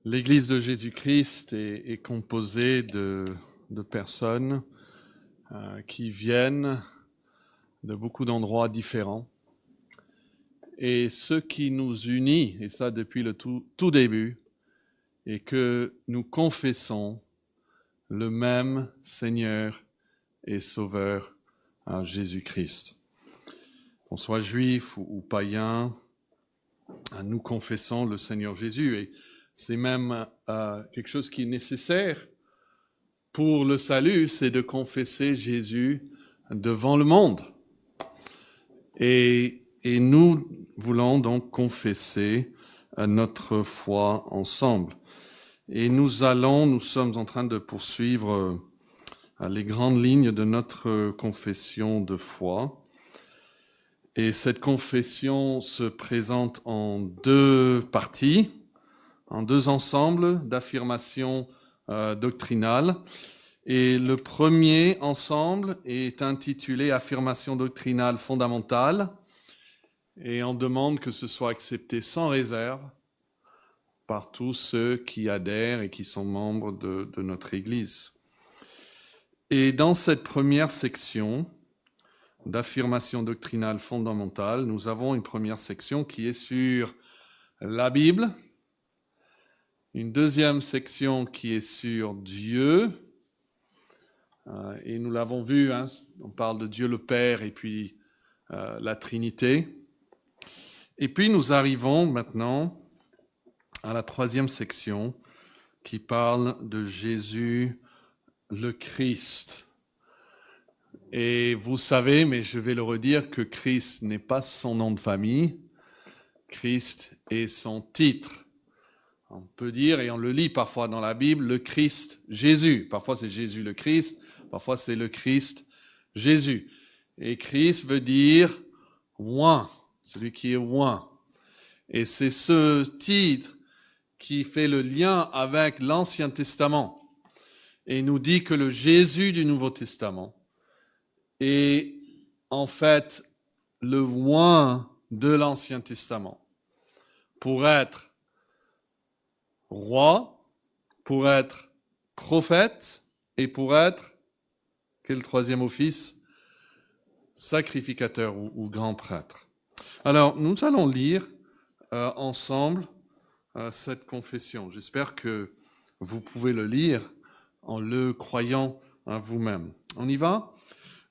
L'Église de Jésus-Christ est composée de personnes qui viennent de beaucoup d'endroits différents. Et ce qui nous unit, et ça depuis le tout début, est que nous confessons le même Seigneur et Sauveur, Jésus-Christ. Qu'on soit juif ou païen, nous confessons le Seigneur Jésus. Et c'est même quelque chose qui est nécessaire pour le salut, c'est de confesser Jésus devant le monde. Et nous voulons donc confesser notre foi ensemble. Et nous sommes en train de poursuivre les grandes lignes de notre confession de foi. Et cette confession se présente en deux parties, en deux ensembles d'affirmations doctrinales. Et le premier ensemble est intitulé « Affirmation doctrinale fondamentale » et on demande que ce soit accepté sans réserve par tous ceux qui adhèrent et qui sont membres de notre Église. Et dans cette première section d'affirmation doctrinale fondamentale, nous avons une première section qui est sur la Bible, une deuxième section qui est sur Dieu, et nous l'avons vu, on parle de Dieu le Père et puis la Trinité. Et puis nous arrivons maintenant à la troisième section qui parle de Jésus le Christ. Et vous savez, mais je vais le redire, que Christ n'est pas son nom de famille, Christ est son titre. On peut dire, et on le lit parfois dans la Bible, le Christ Jésus. Parfois c'est Jésus le Christ, parfois c'est le Christ Jésus. Et Christ veut dire oint, celui qui est oint. Et c'est ce titre qui fait le lien avec l'Ancien Testament et nous dit que le Jésus du Nouveau Testament est en fait le oint de l'Ancien Testament pour être roi, pour être prophète et pour être, quel troisième office? Sacrificateur ou grand prêtre. Alors, nous allons lire ensemble cette confession. J'espère que vous pouvez le lire en le croyant à vous-même. On y va?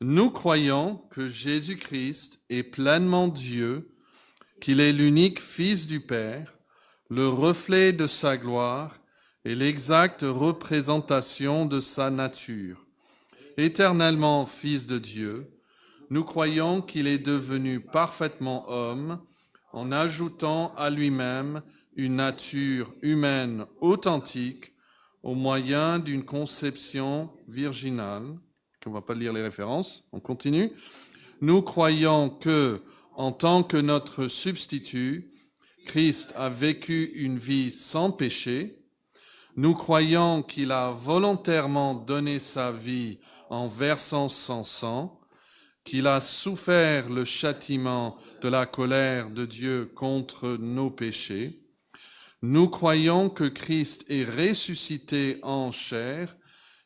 Nous croyons que Jésus-Christ est pleinement Dieu, qu'il est l'unique Fils du Père, le reflet de sa gloire et l'exacte représentation de sa nature. Éternellement Fils de Dieu, nous croyons qu'il est devenu parfaitement homme en ajoutant à lui-même une nature humaine authentique au moyen d'une conception virginale. On ne va pas lire les références, on continue. Nous croyons que, en tant que notre substitut, Christ a vécu une vie sans péché. Nous croyons qu'il a volontairement donné sa vie en versant son sang, qu'il a souffert le châtiment de la colère de Dieu contre nos péchés. Nous croyons que Christ est ressuscité en chair,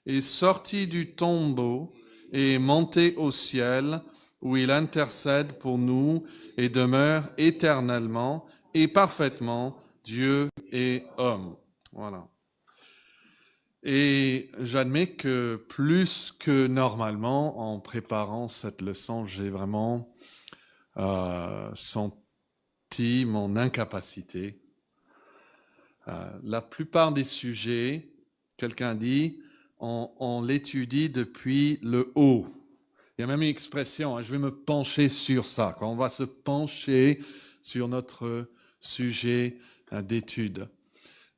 est sorti du tombeau et est monté au ciel, où il intercède pour nous et demeure éternellement et parfaitement Dieu et homme. Voilà. Et j'admets que plus que normalement, en préparant cette leçon, j'ai vraiment senti mon incapacité. La plupart des sujets, quelqu'un dit, on l'étudie depuis le haut. Il y a même une expression, je vais me pencher sur ça. Quand on va se pencher sur notre sujet d'étude.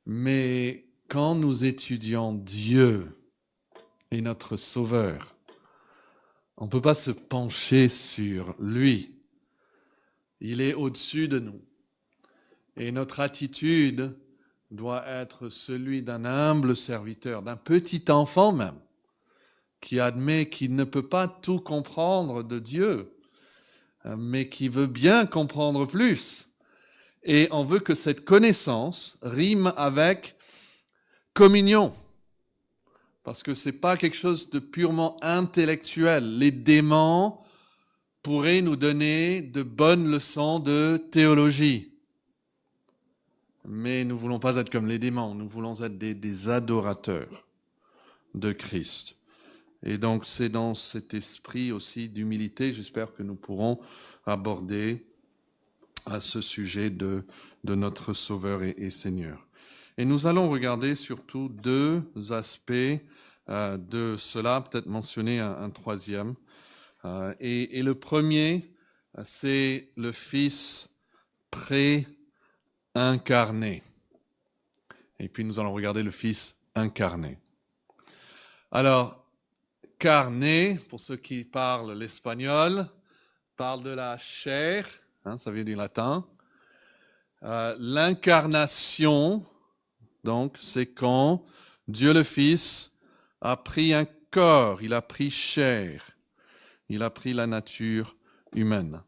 Mais quand nous étudions Dieu et notre Sauveur, on ne peut pas se pencher sur lui. Il est au-dessus de nous. Et notre attitude doit être celui d'un humble serviteur, d'un petit enfant même, qui admet qu'il ne peut pas tout comprendre de Dieu, mais qui veut bien comprendre plus. Et on veut que cette connaissance rime avec communion. Parce que ce n'est pas quelque chose de purement intellectuel. Les démons pourraient nous donner de bonnes leçons de théologie. Mais nous ne voulons pas être comme les démons, nous voulons être des adorateurs de Christ. Et donc c'est dans cet esprit aussi d'humilité, j'espère que nous pourrons aborder à ce sujet de notre Sauveur et Seigneur. Et nous allons regarder surtout deux aspects de cela, peut-être mentionner un troisième. Et le premier, c'est le Fils pré-incarné. Et puis nous allons regarder le Fils incarné. Alors, carné, pour ceux qui parlent l'espagnol, parle de la chair, ça vient du latin. L'incarnation, donc, c'est quand Dieu le Fils a pris un corps, il a pris chair, il a pris la nature humaine.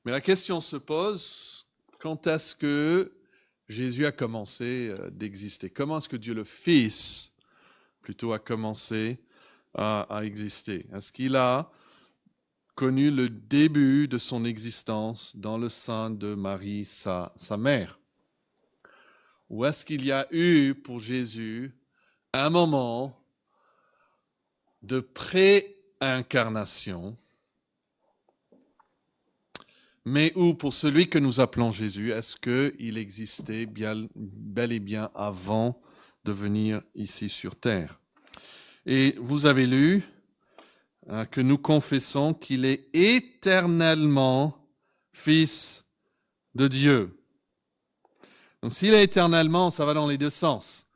Mais la question se pose, quand est-ce que Jésus a commencé d'exister? Comment est-ce que Dieu le Fils, plutôt, a commencé à exister? Est-ce qu'il a connu le début de son existence dans le sein de Marie, sa mère? Ou est-ce qu'il y a eu pour Jésus un moment de pré-incarnation, mais où pour celui que nous appelons Jésus, est-ce qu'il existait bel et bien avant de venir ici sur terre? Et vous avez lu que nous confessons qu'il est éternellement Fils de Dieu. Donc s'il est éternellement, ça va dans les deux sens,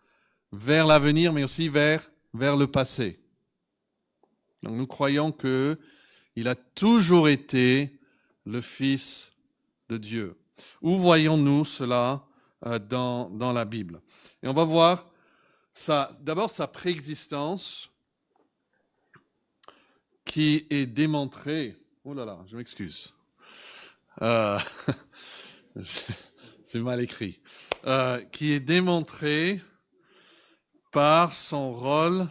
vers l'avenir, mais aussi vers le passé. Donc nous croyons qu'il a toujours été le Fils de Dieu. Où voyons-nous cela dans la Bible? Et on va voir d'abord sa préexistence qui est démontrée. Oh là là, je m'excuse. C'est mal écrit. Qui est démontrée par son rôle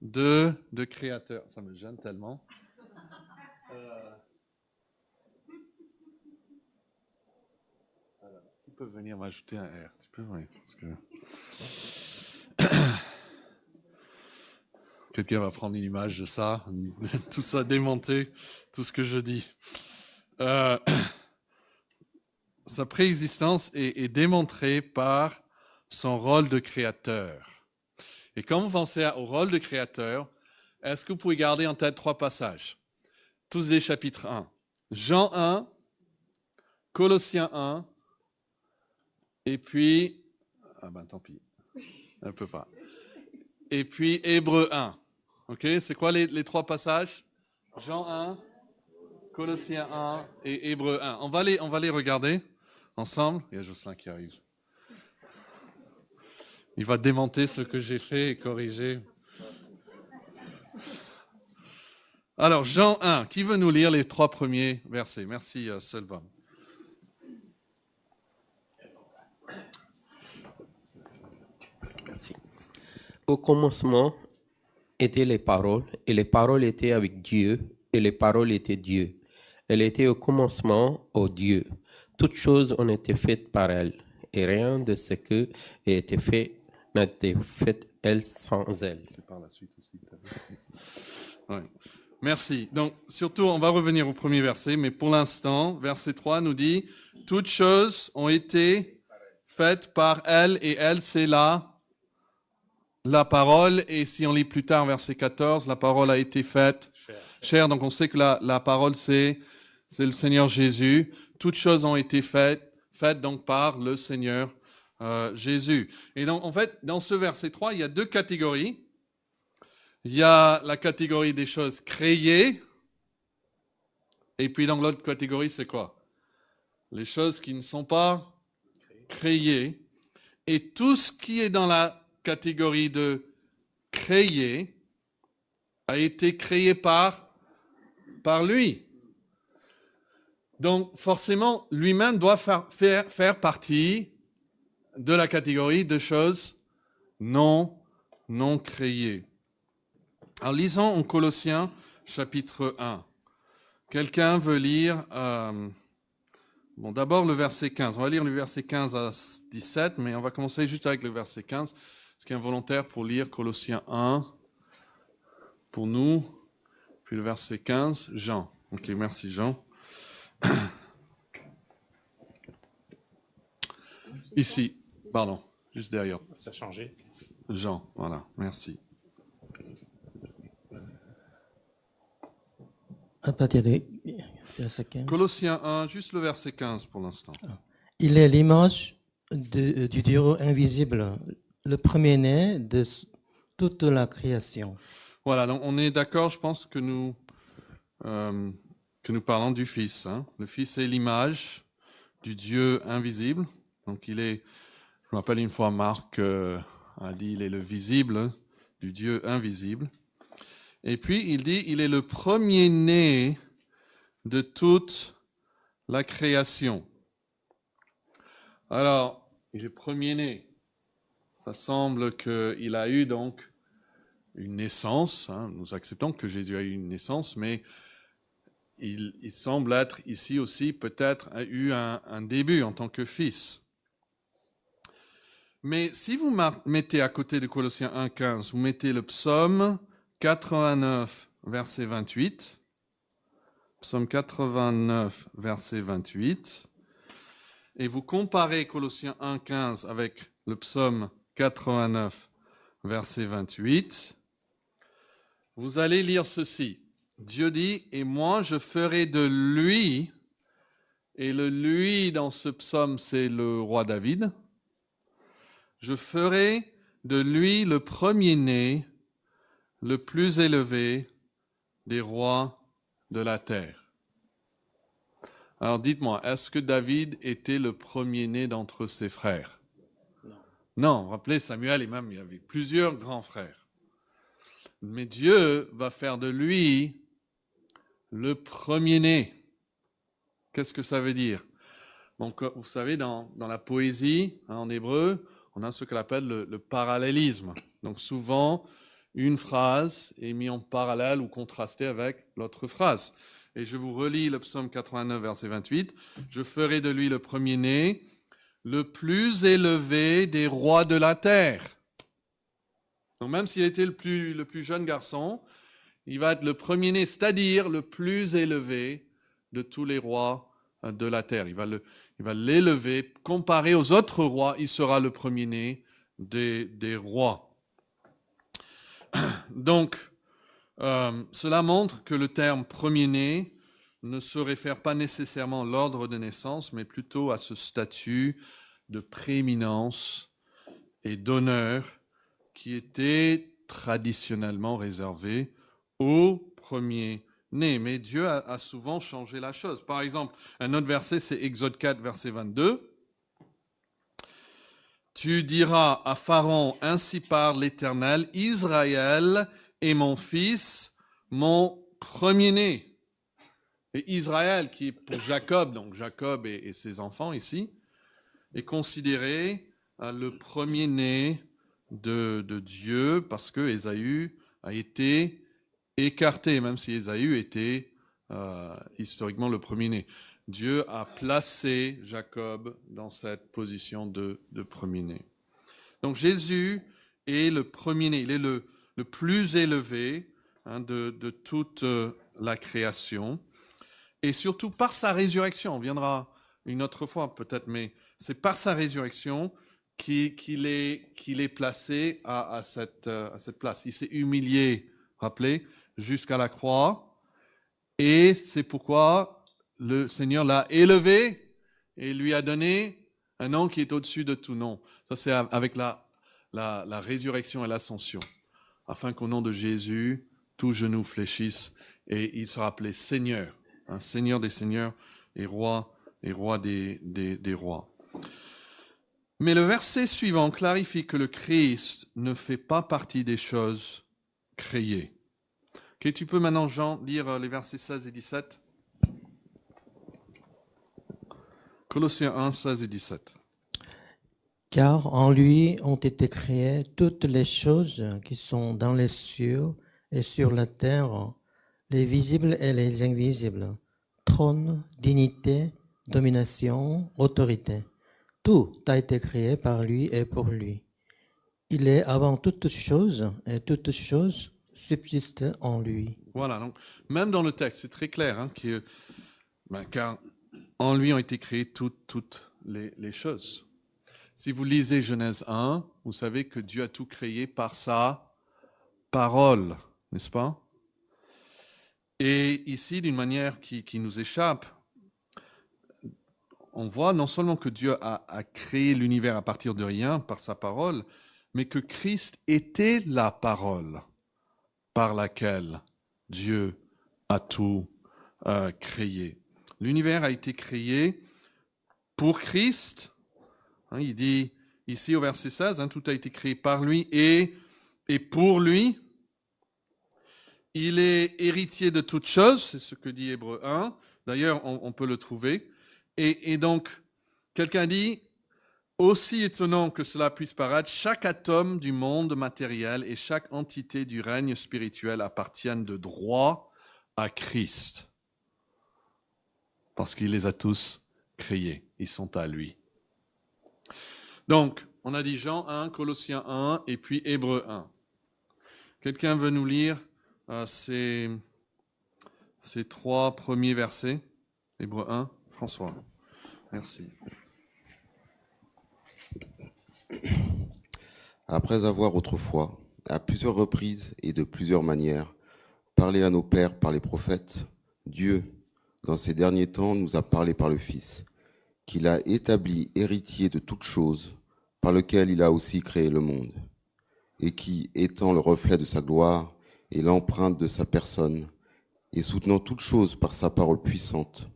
de créateur. Ça me gêne tellement. Tu peux venir m'ajouter un R. Tu peux, oui, parce que quelqu'un va prendre une image de ça, tout ça démonter, tout ce que je dis. Sa préexistence est démontrée par son rôle de créateur. Et quand vous pensez au rôle de créateur, est-ce que vous pouvez garder en tête 3 passages? Tous des chapitres 1. Jean 1, Colossiens 1, et puis... tant pis, un peu pas. Et puis Hébreux 1. Ok, c'est quoi les 3 passages? Jean 1, Colossiens 1 et Hébreux 1. On va les regarder ensemble. Il y a Jocelyn qui arrive. Il va démonter ce que j'ai fait et corriger. Alors, Jean 1, qui veut nous lire les 3 premiers versets? Merci, Sylvain. Merci. Au commencement étaient les paroles, et les paroles étaient avec Dieu, et les paroles étaient Dieu. Elle était au commencement au Dieu. Toutes choses ont été faites par elle, et rien de ce qui a été fait n'a été fait elle sans elle. C'est par la suite aussi. Ouais. Merci. Donc, surtout, on va revenir au premier verset, mais pour l'instant, verset 3 nous dit « Toutes choses ont été faites par elle, et elle, c'est la parole. » Et si on lit plus tard, verset 14, la parole a été faite chair. Donc, on sait que la parole, c'est le Seigneur Jésus. Toutes choses ont été faites donc par le Seigneur Jésus. Et donc, en fait, dans ce verset 3, il y a 2 catégories. Il y a la catégorie des choses créées. Et puis, dans l'autre catégorie, c'est quoi? Les choses qui ne sont pas créées. Et tout ce qui est dans la catégorie de créé a été créé par lui. Donc, forcément, lui-même doit faire partie de la catégorie de choses non créé. Alors lisons en Colossiens chapitre 1. Quelqu'un veut lire, d'abord le verset 15. On va lire le verset 15 à 17, mais on va commencer juste avec le verset 15. Est-ce qu'il y a un volontaire pour lire Colossiens 1 pour nous? Puis le verset 15, Jean. Ok, merci Jean. Ici, pardon, juste derrière. Ça a changé. Jean, voilà, merci. À partir du verset 15. Colossiens 1, juste le verset 15 pour l'instant. Il est l'image du Dieu invisible, le premier-né de toute la création. Voilà, donc on est d'accord, je pense que nous parlons du Fils. Hein. Le Fils est l'image du Dieu invisible. Donc il est, je me rappelle une fois Marc a dit, il est le visible du Dieu invisible. Et puis il dit, il est le premier-né de toute la création. Alors, il est premier-né. Ça semble qu'il a eu donc une naissance. Hein. Nous acceptons que Jésus a eu une naissance, mais il semble être ici aussi peut-être eu un début en tant que fils. Mais si vous mettez à côté de Colossiens 1,15, vous mettez le psaume 89, verset 28. Psaume 89, verset 28. Et vous comparez Colossiens 1,15 avec le psaume 89, verset 28. Vous allez lire ceci. Dieu dit, et moi je ferai de lui, et le lui dans ce psaume c'est le roi David, je ferai de lui le premier-né, le plus élevé des rois de la terre. Alors dites-moi, est-ce que David était le premier-né d'entre ses frères? Non, rappelez Samuel et même il y avait plusieurs grands frères. Mais Dieu va faire de lui le premier-né. Qu'est-ce que ça veut dire? Donc, vous savez, dans la poésie, hein, en hébreu, on a ce qu'on appelle le parallélisme. Donc souvent, une phrase est mise en parallèle ou contrastée avec l'autre phrase. Et je vous relis le psaume 89, verset 28. « Je ferai de lui le premier-né, le plus élevé des rois de la terre. » Donc même s'il était le plus jeune garçon, il va être le premier-né, c'est-à-dire le plus élevé de tous les rois de la terre. Il va l'élever, comparé aux autres rois, il sera le premier-né des rois. Donc, cela montre que le terme premier-né ne se réfère pas nécessairement à l'ordre de naissance, mais plutôt à ce statut de prééminence et d'honneur qui était traditionnellement réservé au premier-né. Mais Dieu a souvent changé la chose. Par exemple, un autre verset, c'est Exode 4, verset 22. Tu diras à Pharaon, ainsi parle l'Éternel, Israël est mon fils, mon premier-né. Et Israël, qui est pour Jacob, donc Jacob et ses enfants ici, est considéré le premier-né de Dieu parce que Ésaü a été écarté, même si Ésaü était historiquement le premier-né. Dieu a placé Jacob dans cette position de premier-né. Donc Jésus est le premier-né, il est le plus élevé de toute la création. Et surtout par sa résurrection, on viendra une autre fois peut-être, mais c'est par sa résurrection qu'il est placé à cette place. Il s'est humilié, rappelez, jusqu'à la croix. Et c'est pourquoi le Seigneur l'a élevé et lui a donné un nom qui est au-dessus de tout nom. Ça, c'est avec la résurrection et l'ascension, afin qu'au nom de Jésus, tout genou fléchisse et il sera appelé Seigneur, hein, Seigneur des seigneurs et roi des rois. Mais le verset suivant clarifie que le Christ ne fait pas partie des choses créées. Okay, tu peux maintenant, Jean, lire les versets 16 et 17. Colossiens 1, 16 et 17. Car en lui ont été créées toutes les choses qui sont dans les cieux et sur la terre, les visibles et les invisibles, trône, dignité, domination, autorité. Tout a été créé par lui et pour lui. Il est avant toutes choses et toutes choses subsistent en lui. Voilà, donc même dans le texte, c'est très clair, car en lui ont été créées toutes les choses. Si vous lisez Genèse 1, vous savez que Dieu a tout créé par sa parole, n'est-ce pas? Et ici, d'une manière qui nous échappe, on voit non seulement que Dieu a créé l'univers à partir de rien par sa parole, mais que Christ était la parole par laquelle Dieu a tout créé. L'univers a été créé pour Christ. Il dit ici au verset 16, tout a été créé par lui et pour lui. Il est héritier de toutes choses, c'est ce que dit Hébreux 1. D'ailleurs, on peut le trouver. Et donc, quelqu'un dit, aussi étonnant que cela puisse paraître, chaque atome du monde matériel et chaque entité du règne spirituel appartiennent de droit à Christ. Parce qu'il les a tous créés. Ils sont à lui. Donc, on a dit Jean 1, Colossiens 1 et puis Hébreux 1. Quelqu'un veut nous lire ces 3 premiers versets? Hébreux 1, François. Merci. Après avoir autrefois, à plusieurs reprises et de plusieurs manières, parlé à nos pères par les prophètes, Dieu, dans ces derniers temps, nous a parlé par le Fils, qu'il a établi héritier de toutes choses, par lequel il a aussi créé le monde, et qui, étant le reflet de sa gloire et l'empreinte de sa personne, et soutenant toutes choses par sa parole puissante,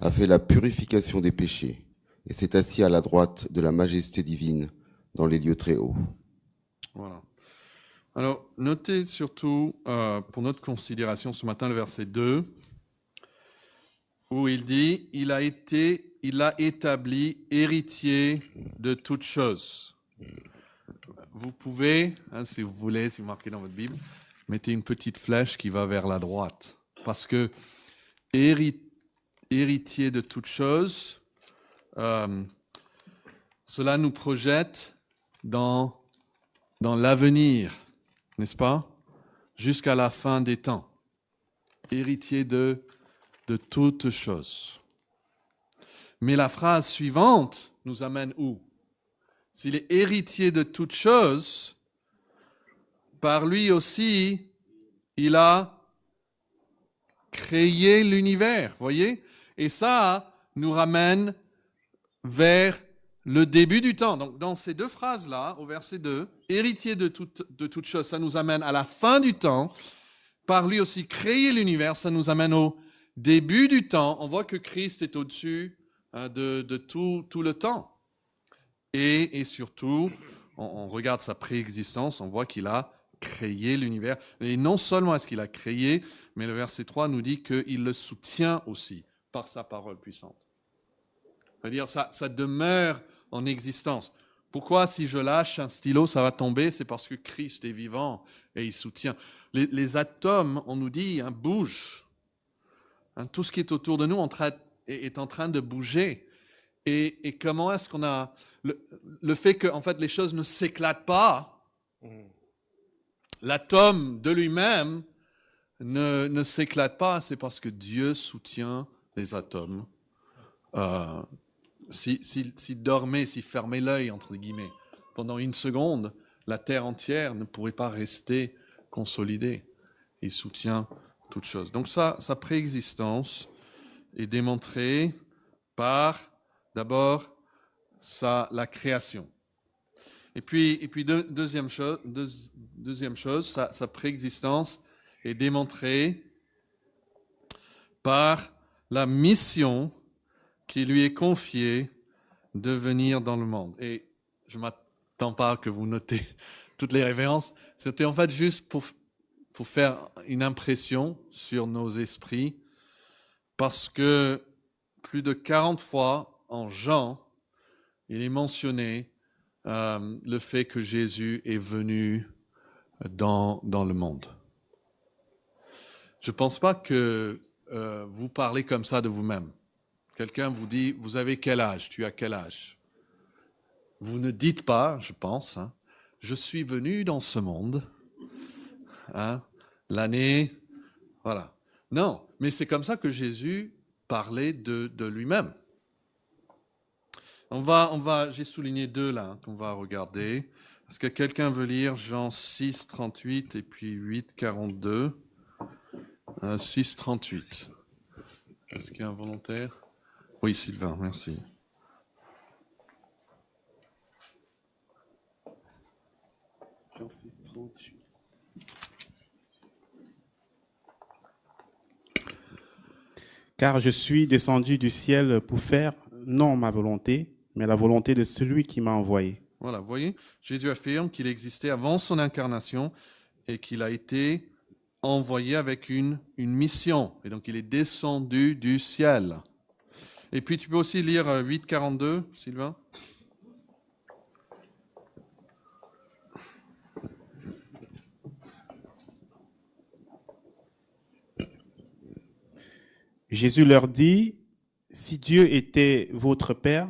a fait la purification des péchés, et s'est assis à la droite de la majesté divine dans les lieux très hauts. Voilà. Alors, notez surtout, pour notre considération ce matin, le verset 2, où il dit, il a établi héritier de toutes choses. Vous pouvez, si vous voulez, si vous marquez dans votre Bible, mettez une petite flèche qui va vers la droite. Parce que héritier de toutes choses, cela nous projette dans l'avenir, n'est-ce pas? Jusqu'à la fin des temps. Héritier de toutes choses. Mais la phrase suivante nous amène où? S'il est héritier de toutes choses, par lui aussi, il a créé l'univers, voyez? Et ça nous ramène vers le début du temps. Donc, dans ces deux phrases-là, au verset 2, héritier de toutes choses, ça nous amène à la fin du temps. Par lui aussi, créer l'univers, ça nous amène au début du temps. On voit que Christ est au-dessus de tout le temps. Et surtout, on regarde sa préexistence, on voit qu'il a créé l'univers. Et non seulement est-ce qu'il a créé, mais le verset 3 nous dit qu'il le soutient aussi par sa parole puissante. C'est-à-dire, ça demeure en existence. Pourquoi, si je lâche un stylo, ça va tomber? C'est parce que Christ est vivant et il soutient. Les atomes, on nous dit, bougent. Tout ce qui est autour de nous est en train de bouger. Et comment est-ce qu'on a... Le fait que en fait, les choses ne s'éclatent pas, l'atome de lui-même ne s'éclate pas, c'est parce que Dieu soutient les atomes. S'il dormait, s'il fermait l'œil, entre guillemets, pendant une seconde, la terre entière ne pourrait pas rester consolidée. Il soutient toutes choses. Donc sa préexistence est démontrée par, d'abord, la création. Et puis deuxième chose, sa préexistence est démontrée par la mission qui lui est confiée de venir dans le monde. Et je ne m'attends pas que vous notez toutes les références. C'était en fait juste pour faire une impression sur nos esprits, parce que plus de 40 fois en Jean, il est mentionné le fait que Jésus est venu dans le monde. Je ne pense pas que vous parlez comme ça de vous-même. Quelqu'un vous dit, vous avez quel âge? Tu as quel âge? Vous ne dites pas, je pense, je suis venu dans ce monde, l'année, voilà. Non, mais c'est comme ça que Jésus parlait de lui-même. J'ai souligné 2 là, qu'on va regarder. Est-ce que quelqu'un veut lire Jean 6, 38 et puis 8, 42? 6, 38. Est-ce qu'il y a un volontaire? Oui, Sylvain, merci. Jean 6, 38. Car je suis descendu du ciel pour faire non ma volonté, mais la volonté de celui qui m'a envoyé. Voilà, vous voyez, Jésus affirme qu'il existait avant son incarnation et qu'il a été envoyé avec une mission. Et donc, il est descendu du ciel. Et puis, tu peux aussi lire 8, 42, Sylvain. Jésus leur dit, si Dieu était votre Père,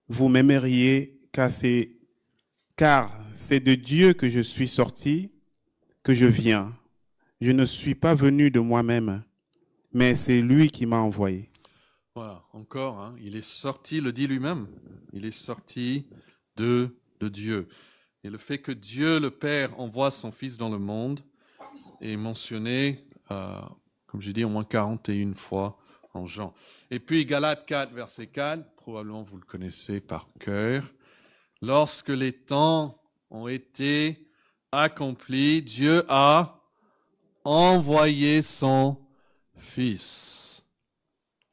vous m'aimeriez, car c'est de Dieu que je suis sorti, que je viens. Je ne suis pas venu de moi-même, mais c'est lui qui m'a envoyé. Voilà, encore, il est sorti, le dit lui-même, il est sorti de Dieu. Et le fait que Dieu, le Père, envoie son Fils dans le monde est mentionné, comme j'ai dit, au moins 41 fois en Jean. Et puis Galates 4, verset 4, probablement vous le connaissez par cœur. Lorsque les temps ont été accomplis, Dieu a envoyé son Fils.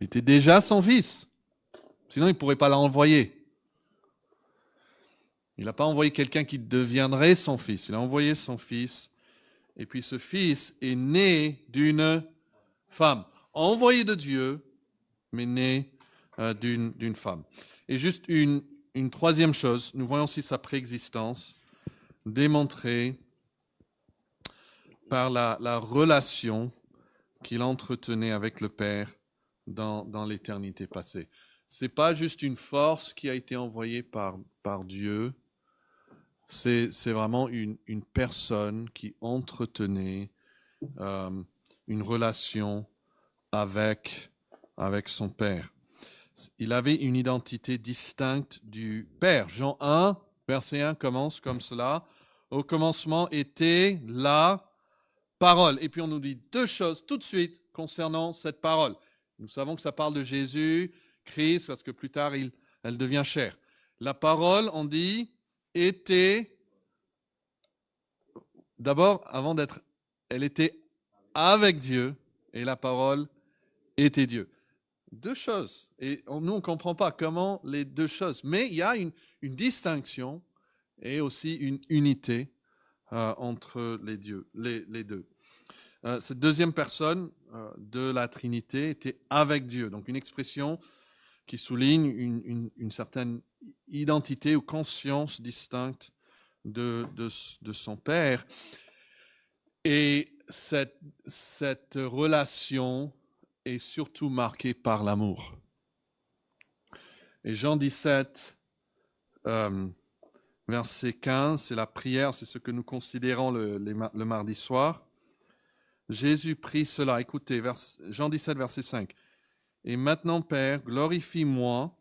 Il était déjà son Fils. Sinon, il ne pourrait pas l'envoyer. Il n'a pas envoyé quelqu'un qui deviendrait son Fils. Il a envoyé son Fils. Et puis ce Fils est né d'une femme. Envoyé de Dieu, mais né d'une femme. Et juste une troisième chose, nous voyons aussi sa préexistence démontrée par la relation qu'il entretenait avec le Père dans l'éternité passée. Ce n'est pas juste une force qui a été envoyée par Dieu, c'est vraiment une personne qui entretenait une relation avec son Père. Il avait une identité distincte du Père. Jean 1, verset 1 commence comme cela. Au commencement était la parole. Et puis on nous dit 2 choses tout de suite concernant cette parole. Nous savons que ça parle de Jésus, Christ, parce que plus tard, elle devient chair. La parole, on dit, était, d'abord, elle était avec Dieu, et la parole était Dieu. 2 choses. Et nous, on ne comprend pas comment les 2 choses. Mais il y a une distinction et aussi une unité entre les deux. Cette deuxième personne de la Trinité était avec Dieu. Donc une expression qui souligne une certaine identité ou conscience distincte de son Père. Et cette relation est surtout marquée par l'amour. Et Jean 17, verset 15, c'est la prière, c'est ce que nous considérons le mardi soir. Jésus prie cela. Écoutez, Jean 17, verset 5. Et maintenant, Père, glorifie-moi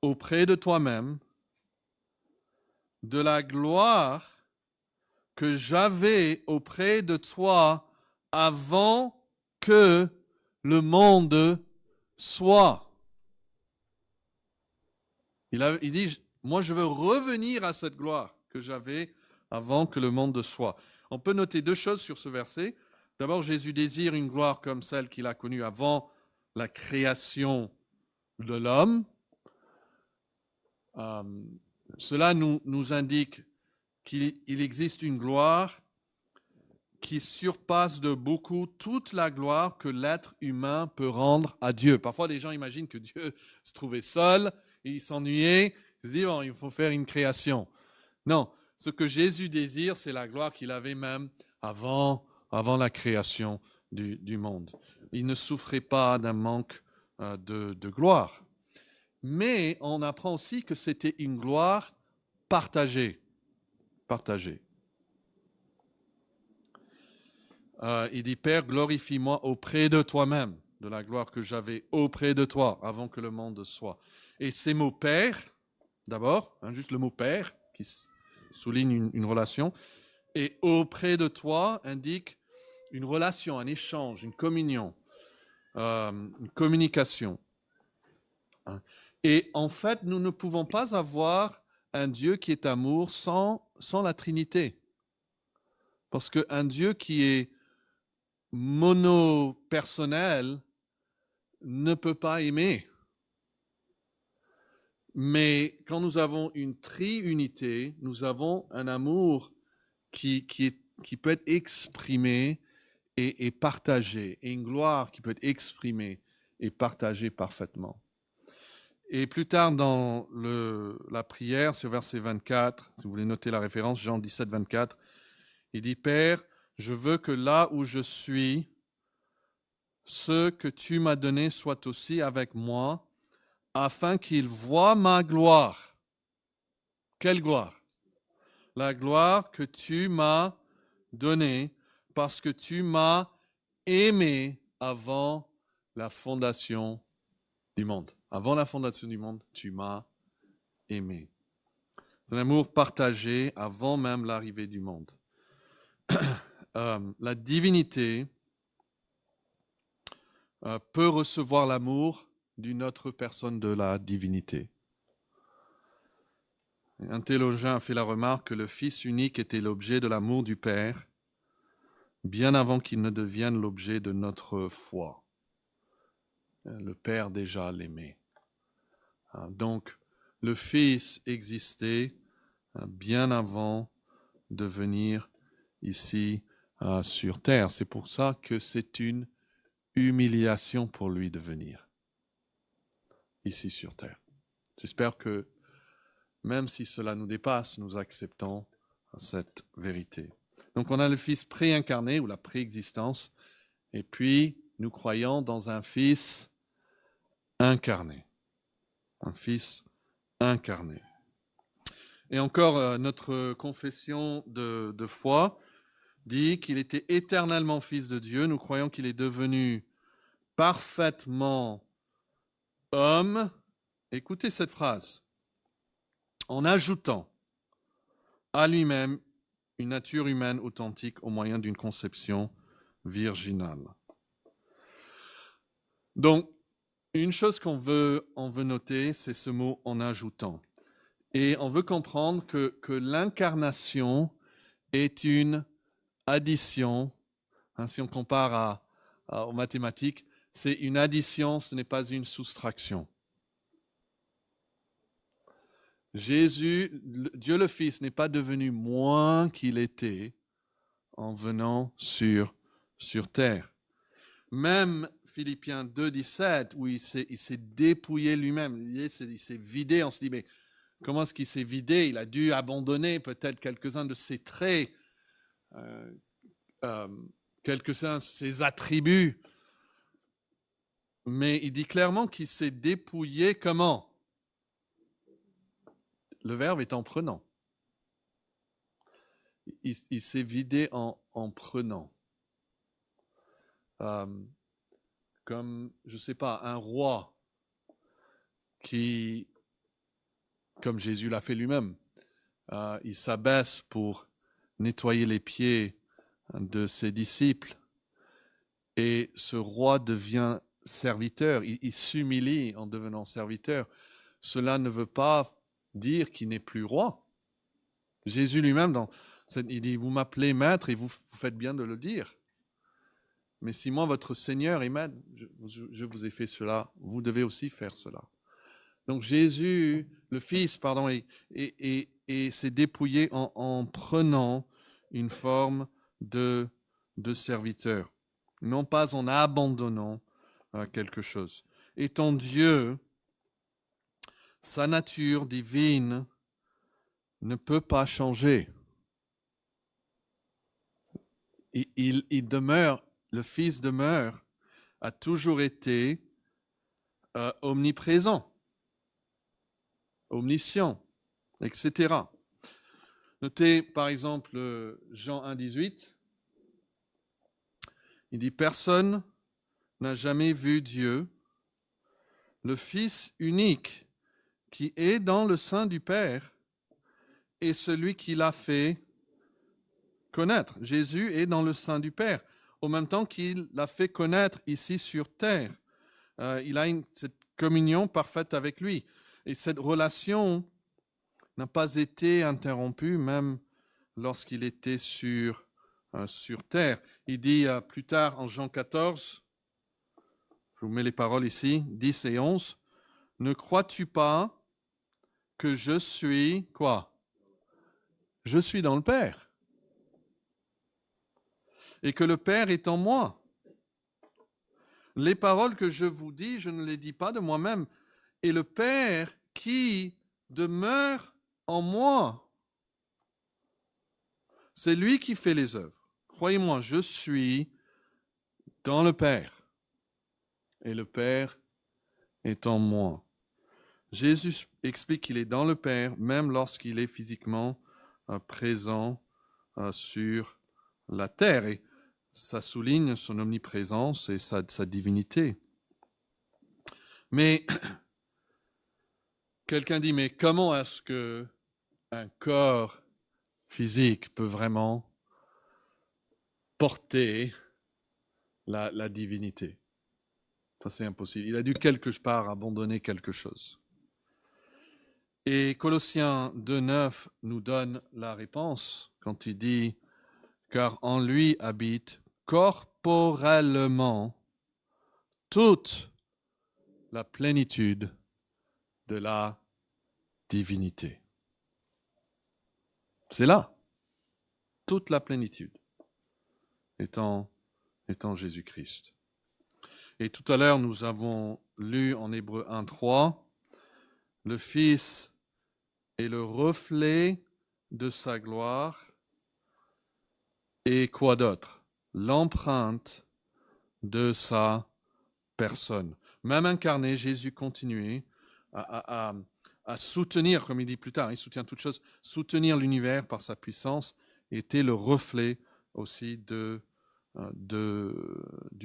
auprès de toi-même de la gloire que j'avais auprès de toi avant que le monde soit. Il dit, moi je veux revenir à cette gloire que j'avais avant que le monde soit. On peut noter 2 choses sur ce verset. D'abord, Jésus désire une gloire comme celle qu'il a connue avant la création de l'homme. Cela nous indique qu'il existe une gloire qui surpasse de beaucoup toute la gloire que l'être humain peut rendre à Dieu. Parfois, les gens imaginent que Dieu se trouvait seul, et il s'ennuyait, Il se dit, bon, il faut faire une création. Non, ce que Jésus désire, c'est la gloire qu'il avait même avant la création du monde. Il ne souffrait pas d'un manque de gloire. Mais on apprend aussi que c'était une gloire partagée. Partagée. Il dit, Père, glorifie-moi auprès de toi-même, de la gloire que j'avais auprès de toi avant que le monde soit. Et ces mots Père, d'abord, juste le mot Père, qui souligne une relation, et auprès de toi indique une relation, un échange, une communion, une communication. Et en fait, nous ne pouvons pas avoir un Dieu qui est amour sans la Trinité. Parce qu'un Dieu qui est monopersonnel ne peut pas aimer. Mais quand nous avons une triunité, nous avons un amour qui peut être exprimé et partagé, et une gloire qui peut être exprimée et partagée parfaitement. Et plus tard dans la prière, c'est au verset 24, si vous voulez noter la référence, Jean 17, 24, il dit, Père, je veux que là où je suis, ce que tu m'as donné soit aussi avec moi, afin qu'ils voient ma gloire. Quelle gloire? La gloire que tu m'as donnée parce que tu m'as aimé avant la fondation du monde. Avant la fondation du monde, tu m'as aimé. C'est un amour partagé avant même l'arrivée du monde. La divinité peut recevoir l'amour d'une autre personne de la divinité. Un théologien a fait la remarque que le Fils unique était l'objet de l'amour du Père, bien avant qu'il ne devienne l'objet de notre foi. Le Père déjà l'aimait. Donc, le Fils existait bien avant de venir ici sur terre. C'est pour ça que c'est une humiliation pour lui de venir ici sur terre. J'espère que même si cela nous dépasse, nous acceptons cette vérité. Donc on a le Fils préincarné ou la préexistence, et puis nous croyons dans un Fils incarné. Un Fils incarné. Et encore, notre confession de foi dit qu'il était éternellement Fils de Dieu. Nous croyons qu'il est devenu parfaitement homme. Écoutez cette phrase. En ajoutant à lui-même une nature humaine authentique au moyen d'une conception virginale. Donc, une chose qu'on veut noter, c'est ce mot « en ajoutant ». Et on veut comprendre que l'incarnation est une addition. Si on compare aux mathématiques, c'est une addition, ce n'est pas une soustraction. Jésus, Dieu le Fils, n'est pas devenu moins qu'il était en venant sur terre. Même Philippiens 2, 17, où il s'est dépouillé lui-même, il s'est vidé, on se dit, mais comment est-ce qu'il s'est vidé? Il a dû abandonner peut-être quelques-uns de ses traits, quelques-uns de ses attributs. Mais il dit clairement qu'il s'est dépouillé comment? Le verbe est en prenant. Il s'est vidé en prenant. Comme, je ne sais pas, un roi qui, comme Jésus l'a fait lui-même, il s'abaisse pour nettoyer les pieds de ses disciples. Et ce roi devient serviteur, il s'humilie en devenant serviteur. Cela ne veut pas dire qu'il n'est plus roi. Jésus lui-même, il dit, vous m'appelez maître et vous faites bien de le dire. Mais si moi, votre Seigneur et maître, je vous ai fait cela, vous devez aussi faire cela. Donc Jésus, le Fils, et s'est dépouillé en prenant une forme de serviteur, non pas en abandonnant quelque chose. Étant Dieu, sa nature divine ne peut pas changer. Il demeure, le Fils demeure, a toujours été omniprésent, omniscient, etc. Notez par exemple Jean 1,18. Il dit « Personne n'a jamais vu Dieu, le Fils unique qui est dans le sein du Père est celui qui l'a fait connaître. » Jésus est dans le sein du Père, au même temps qu'il l'a fait connaître ici sur terre. Il a cette communion parfaite avec lui. Et cette relation n'a pas été interrompue, même lorsqu'il était sur terre. Il dit plus tard en Jean 14, je vous mets les paroles ici, 10 et 11, « Ne crois-tu pas que je suis, quoi? Je suis dans le Père. Et que le Père est en moi. Les paroles que je vous dis, je ne les dis pas de moi-même. Et le Père qui demeure en moi, c'est lui qui fait les œuvres. Croyez-moi, je suis dans le Père. Et le Père est en moi. » Jésus explique qu'il est dans le Père, même lorsqu'il est physiquement présent sur la terre. Et ça souligne son omniprésence et sa divinité. Mais quelqu'un dit, mais comment est-ce qu'un corps physique peut vraiment porter la divinité? Ça, c'est impossible. Il a dû quelque part abandonner quelque chose. Et Colossiens 2,9 nous donne la réponse quand il dit « Car en lui habite corporellement toute la plénitude de la divinité. » C'est là, toute la plénitude étant Jésus-Christ. Et tout à l'heure, nous avons lu en Hébreux 1,3, le Fils est le reflet de sa gloire et quoi d'autre? L'empreinte de sa personne. Même incarné, Jésus continuait à soutenir, comme il dit plus tard, il soutient toutes choses, soutenir l'univers par sa puissance, était le reflet aussi du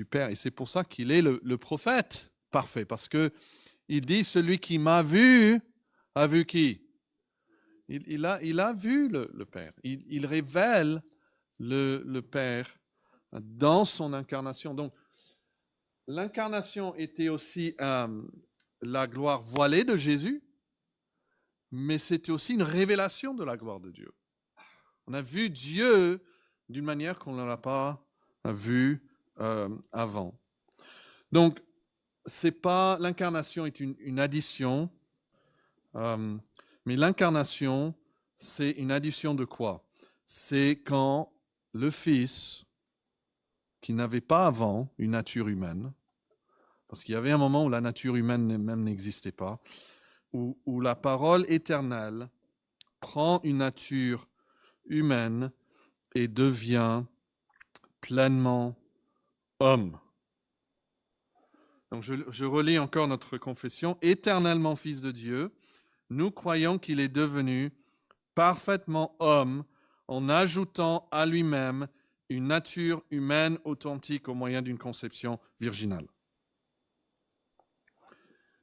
Père. Et c'est pour ça qu'il est le prophète parfait, parce que il dit, celui qui m'a vu, a vu qui? Il a vu le Père. Il révèle le Père dans son incarnation. Donc, l'incarnation était aussi la gloire voilée de Jésus, mais c'était aussi une révélation de la gloire de Dieu. On a vu Dieu d'une manière qu'on ne l'a pas vu avant. Donc, c'est pas l'incarnation est une addition, mais l'incarnation, c'est une addition de quoi? C'est quand le Fils, qui n'avait pas avant une nature humaine, parce qu'il y avait un moment où la nature humaine même n'existait pas, où la parole éternelle prend une nature humaine et devient pleinement homme. Donc je relis encore notre confession. Éternellement Fils de Dieu, nous croyons qu'il est devenu parfaitement homme en ajoutant à lui-même une nature humaine authentique au moyen d'une conception virginale.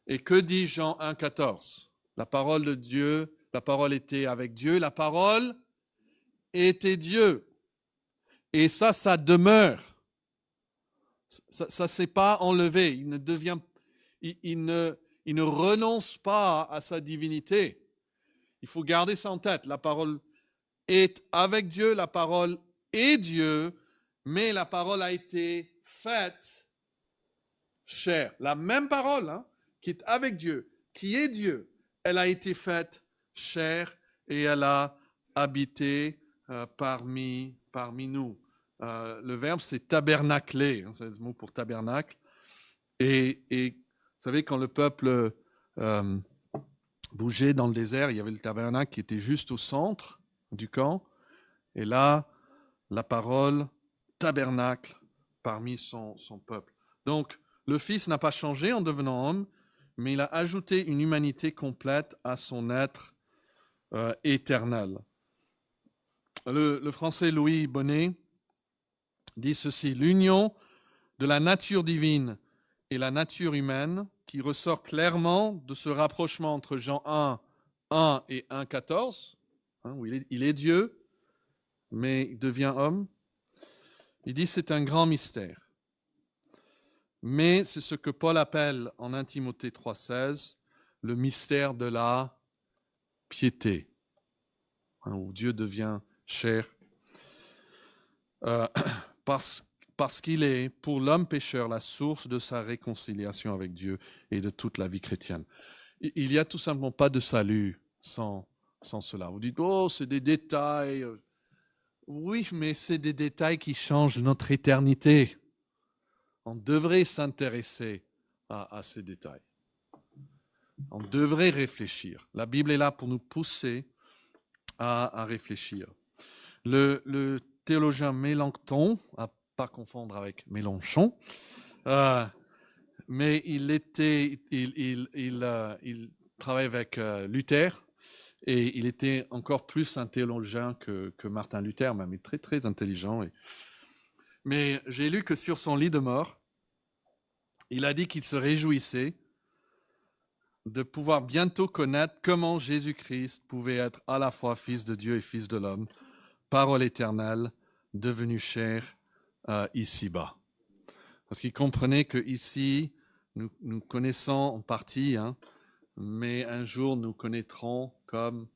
Et que dit Jean 1,14? La parole de Dieu, la parole était avec Dieu, la parole était Dieu. Et ça demeure. Ça s'est pas enlevé. Il ne renonce pas à sa divinité. Il faut garder ça en tête. La parole est avec Dieu, la parole est Dieu, mais la parole a été faite chair. La même parole qui est avec Dieu, qui est Dieu, elle a été faite chair et elle a habité parmi nous. Le verbe, c'est tabernacler, c'est le mot pour tabernacle. Et vous savez, quand le peuple bougeait dans le désert, il y avait le tabernacle qui était juste au centre du camp. Et là, la parole, tabernacle parmi son peuple. Donc, le Fils n'a pas changé en devenant homme, mais il a ajouté une humanité complète à son être éternel. Le français Louis Bonnet dit ceci: l'union de la nature divine et la nature humaine, qui ressort clairement de ce rapprochement entre Jean 1 et 1,14, où il est Dieu, mais il devient homme. Il dit c'est un grand mystère. Mais c'est ce que Paul appelle en 1 Timothée 3,16 le mystère de la piété, où Dieu devient chair. Parce qu'il est, pour l'homme pécheur, la source de sa réconciliation avec Dieu et de toute la vie chrétienne. Il n'y a tout simplement pas de salut sans cela. Vous dites, oh, c'est des détails. Oui, mais c'est des détails qui changent notre éternité. On devrait s'intéresser à ces détails. On devrait réfléchir. La Bible est là pour nous pousser à réfléchir. Le théologien Mélenchon, à pas confondre avec Mélenchon, mais il travaille avec Luther, et il était encore plus un théologien que Martin Luther, même très très intelligent. Mais j'ai lu que sur son lit de mort, il a dit qu'il se réjouissait de pouvoir bientôt connaître comment Jésus-Christ pouvait être à la fois Fils de Dieu et Fils de l'homme, parole éternelle, devenu chair ici-bas. Parce qu'il comprenait qu'ici, nous connaissons en partie, mais un jour nous connaîtrons, comme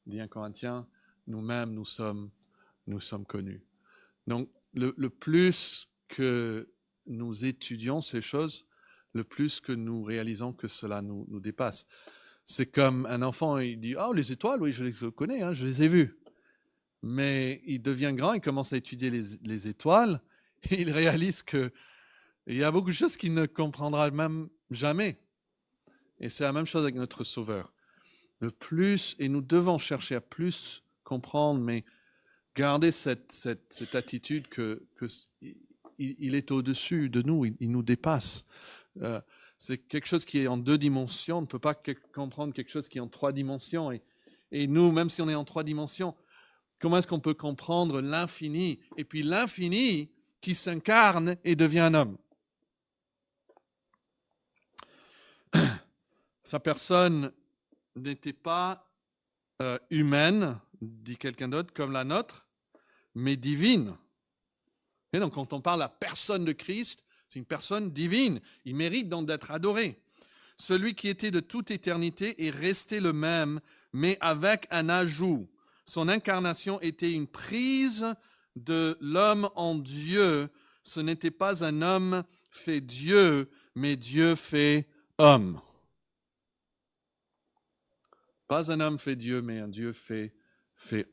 dit un Corinthien, nous-mêmes nous sommes connus. Donc, le plus que nous étudions ces choses, le plus que nous réalisons que cela nous dépasse. C'est comme un enfant, il dit « Ah, les étoiles, oui, je les connais, je les ai vues. » Mais il devient grand, il commence à étudier les étoiles, et il réalise qu'il y a beaucoup de choses qu'il ne comprendra même jamais. Et c'est la même chose avec notre Sauveur. Le plus, et nous devons chercher à plus comprendre, mais garder cette attitude qu'il est au-dessus de nous, il nous dépasse. C'est quelque chose qui est en 2 dimensions, on ne peut pas comprendre quelque chose qui est en 3 dimensions. Et nous, même si on est en 3 dimensions, comment est-ce qu'on peut comprendre l'infini? Et puis l'infini qui s'incarne et devient un homme. Sa personne n'était pas humaine, dit quelqu'un d'autre, comme la nôtre, mais divine. Et donc quand on parle de la personne de Christ, c'est une personne divine. Il mérite donc d'être adoré. Celui qui était de toute éternité est resté le même, mais avec un ajout. Son incarnation était une prise de l'homme en Dieu. Ce n'était pas un homme fait Dieu, mais Dieu fait homme. Pas un homme fait Dieu, mais un Dieu fait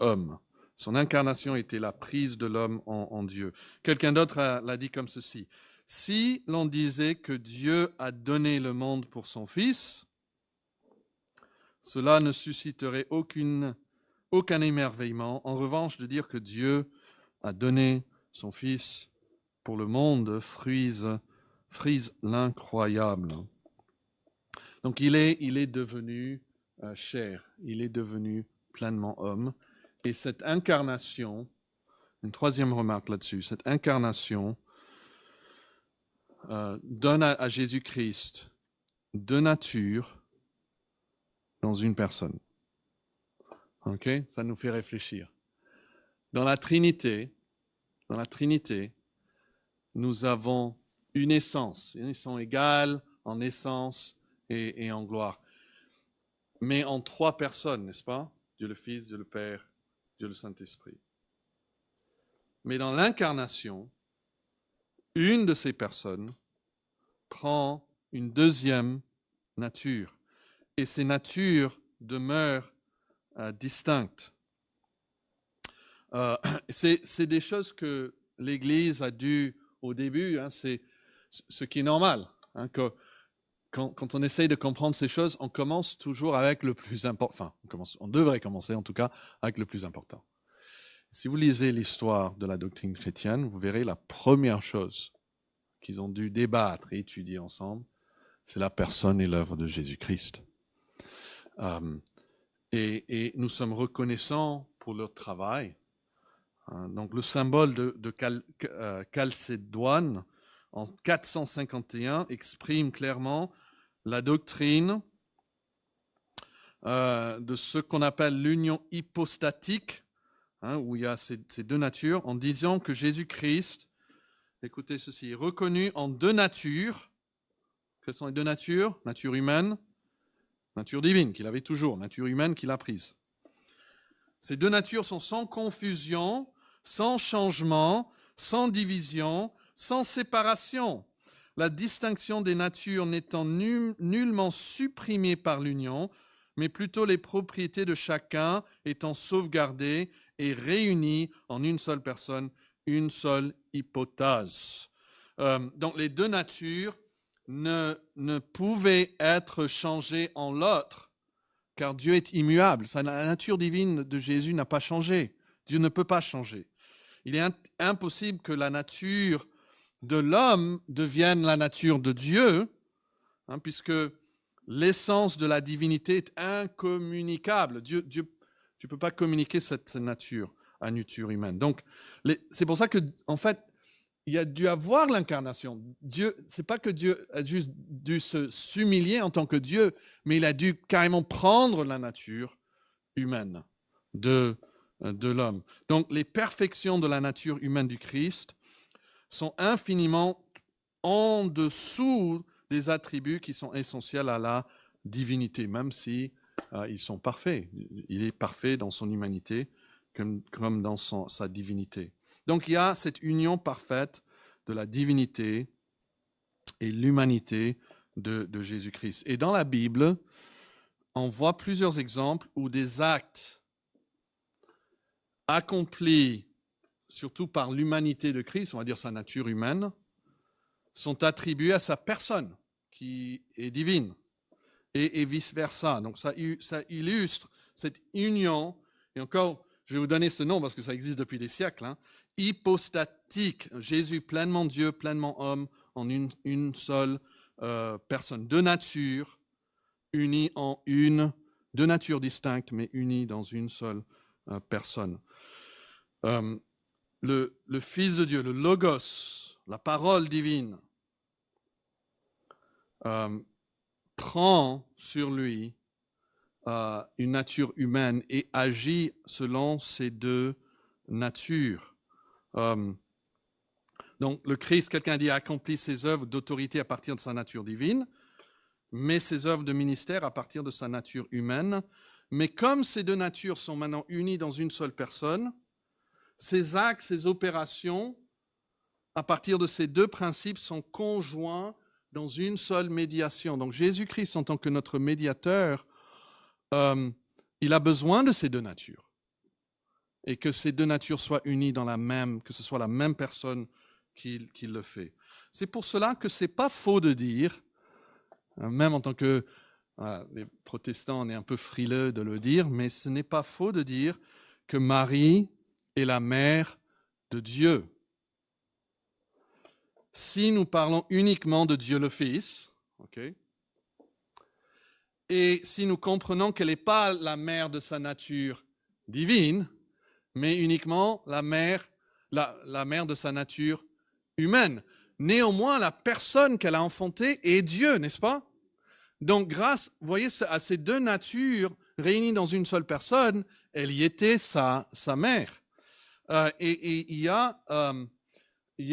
homme. Son incarnation était la prise de l'homme en Dieu. Quelqu'un d'autre l'a dit comme ceci. Si l'on disait que Dieu a donné le monde pour son Fils, cela ne susciterait aucun émerveillement. En revanche, de dire que Dieu a donné son Fils pour le monde frise l'incroyable. Donc il est devenu chair, il est devenu pleinement homme. Et cette incarnation, une troisième remarque là-dessus, cette incarnation donne à Jésus-Christ 2 natures dans une personne. Ok, ça nous fait réfléchir. Dans la Trinité, nous avons une essence. Ils sont égales en essence et en gloire. Mais en 3 personnes, n'est-ce pas? Dieu le Fils, Dieu le Père, Dieu le Saint-Esprit. Mais dans l'incarnation, une de ces personnes prend une deuxième nature. Et ces natures demeurent distinctes. C'est des choses que l'Église a dû, au début, c'est ce qui est normal, que quand on essaye de comprendre ces choses, on commence toujours avec le plus important. Enfin, on devrait commencer en tout cas avec le plus important. Si vous lisez l'histoire de la doctrine chrétienne, vous verrez la première chose qu'ils ont dû débattre et étudier ensemble, c'est la personne et l'œuvre de Jésus-Christ. Et nous sommes reconnaissants pour leur travail. Donc le symbole de Chalcédoine en 451 exprime clairement la doctrine de ce qu'on appelle l'union hypostatique, où il y a ces deux natures, en disant que Jésus-Christ, écoutez ceci, est reconnu en deux natures. Quelles sont les deux natures? Nature humaine, nature divine, qu'il avait toujours, nature humaine qu'il a prise. Ces deux natures sont sans confusion, sans changement, sans division, sans séparation. La distinction des natures n'étant nullement supprimée par l'union, mais plutôt les propriétés de chacun étant sauvegardées et réunies en une seule personne, une seule hypostase. Donc les deux natures ne pouvaient être changées en l'autre, car Dieu est immuable. La nature divine de Jésus n'a pas changé. Dieu ne peut pas changer. Il est impossible que la nature de l'homme devienne la nature de Dieu, puisque l'essence de la divinité est incommunicable. Dieu, tu ne peux pas communiquer cette nature à nature humaine. Donc, c'est pour ça que, en fait, il y a dû avoir l'incarnation. Dieu, c'est pas que Dieu a juste dû s'humilier en tant que Dieu, mais il a dû carrément prendre la nature humaine de l'homme. Donc, les perfections de la nature humaine du Christ sont infiniment en dessous des attributs qui sont essentiels à la divinité, même si ils sont parfaits. Il est parfait dans son humanité comme dans sa divinité. Donc il y a cette union parfaite de la divinité et l'humanité de Jésus-Christ. Et dans la Bible, on voit plusieurs exemples où des actes accomplis surtout par l'humanité de Christ, on va dire sa nature humaine, sont attribués à sa personne, qui est divine, et vice-versa. Donc ça illustre cette union, et encore, je vais vous donner ce nom parce que ça existe depuis des siècles, hypostatique, Jésus pleinement Dieu, pleinement homme, en une seule personne, deux natures, unies en une, deux natures distinctes, mais unies dans une seule personne. Le Fils de Dieu, le Logos, la parole divine, prend sur lui une nature humaine et agit selon ces deux natures. Donc le Christ, quelqu'un dit, accomplit ses œuvres d'autorité à partir de sa nature divine, mais ses œuvres de ministère à partir de sa nature humaine. Mais comme ces deux natures sont maintenant unies dans une seule personne, ces actes, ces opérations, à partir de ces deux principes, sont conjoints dans une seule médiation. Donc Jésus-Christ, en tant que notre médiateur, il a besoin de ces deux natures. Et que ces deux natures soient unies dans que ce soit la même personne qui le fait. C'est pour cela que ce n'est pas faux de dire, même en tant que les protestants, on est un peu frileux de le dire, mais ce n'est pas faux de dire que Marie est la mère de Dieu. Si nous parlons uniquement de Dieu le Fils, et si nous comprenons qu'elle n'est pas la mère de sa nature divine, mais uniquement la mère de sa nature humaine. Néanmoins, la personne qu'elle a enfantée est Dieu, n'est-ce pas? Donc, grâce, vous voyez, à ces deux natures réunies dans une seule personne, elle y était sa mère. Et il y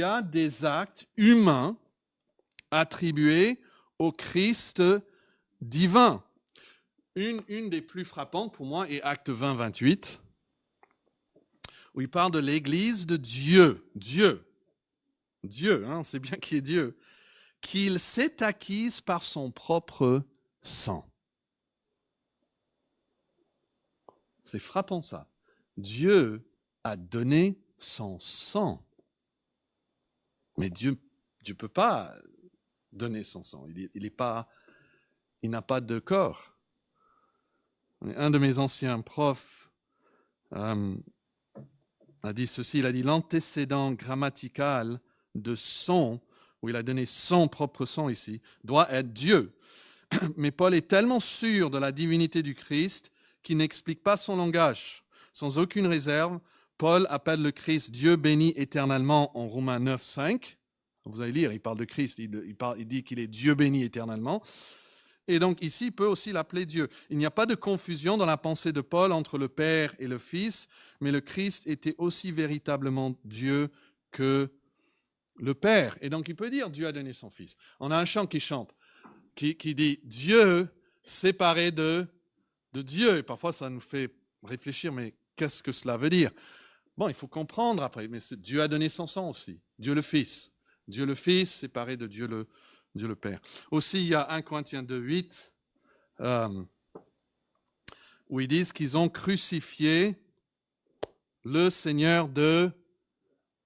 a des actes humains attribués au Christ divin. Une des plus frappantes pour moi est Acte 20, 28, où il parle de l'Église de Dieu. Dieu, c'est bien qui est Dieu, qu'il s'est acquise par son propre sang. C'est frappant ça. Dieu a donné son sang. Mais Dieu ne peut pas donner son sang. Il n'est pas il n'a pas de corps. Un de mes anciens profs a dit ceci, il a dit l'antécédent grammatical de son, où il a donné son propre son ici, doit être Dieu. Mais Paul est tellement sûr de la divinité du Christ qu'il n'explique pas son langage. Sans aucune réserve, Paul appelle le Christ Dieu béni éternellement en Romains 9, 5. Vous allez lire, il parle de Christ, il dit qu'il est Dieu béni éternellement. Et donc ici, il peut aussi l'appeler Dieu. Il n'y a pas de confusion dans la pensée de Paul entre le Père et le Fils, mais le Christ était aussi véritablement Dieu que le Père. Et donc il peut dire Dieu a donné son Fils. On a un chant qui chante, qui dit Dieu séparé de Dieu. Et parfois ça nous fait réfléchir, mais qu'est-ce que cela veut dire? Bon, il faut comprendre après, mais Dieu a donné son sang aussi. Dieu le Fils. Dieu le Fils séparé de Dieu le Père. Aussi, il y a 1 Corinthiens 2, 8, où ils disent qu'ils ont crucifié le Seigneur de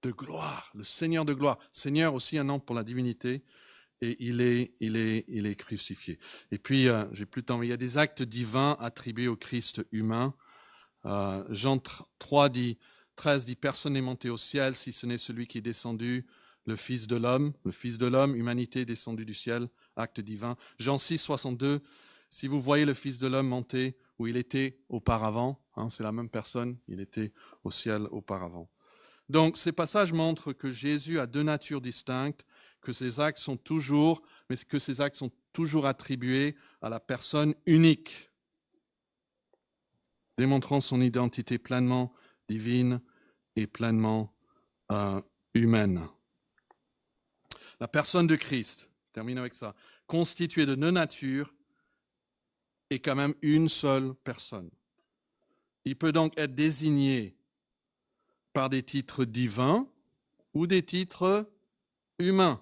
gloire, le Seigneur de gloire. Seigneur aussi un nom pour la divinité, et il est crucifié. Et puis, j'ai plus de temps, mais il y a des actes divins attribués au Christ humain. Jean 3 dit, 13 dit, personne n'est monté au ciel si ce n'est celui qui est descendu, le Fils de l'homme, humanité descendue du ciel, acte divin. Jean 6, 62, si vous voyez le Fils de l'homme monter où il était auparavant, c'est la même personne, il était au ciel auparavant. Donc ces passages montrent que Jésus a deux natures distinctes, que ses actes sont toujours attribués à la personne unique, démontrant son identité pleinement divine et pleinement humaine. La personne de Christ, termine avec ça, constituée de deux natures, est quand même une seule personne. Il peut donc être désigné par des titres divins ou des titres humains.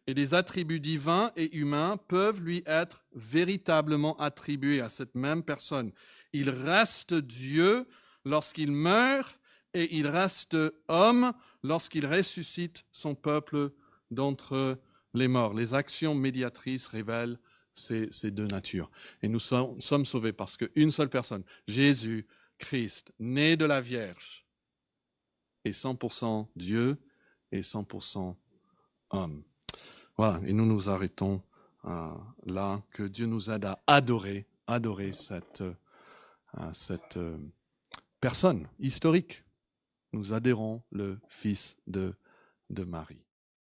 Et des attributs divins et humains peuvent lui être véritablement attribués à cette même personne. Il reste Dieu lorsqu'il meurt et il reste homme lorsqu'il ressuscite son peuple d'entre les morts. Les actions médiatrices révèlent ces deux natures. Et nous sommes sauvés parce qu'une seule personne, Jésus Christ, né de la Vierge, est 100% Dieu et 100% homme. Voilà, et nous nous arrêtons là, que Dieu nous aide à adorer cette personne historique. Nous adorons le Fils de Marie.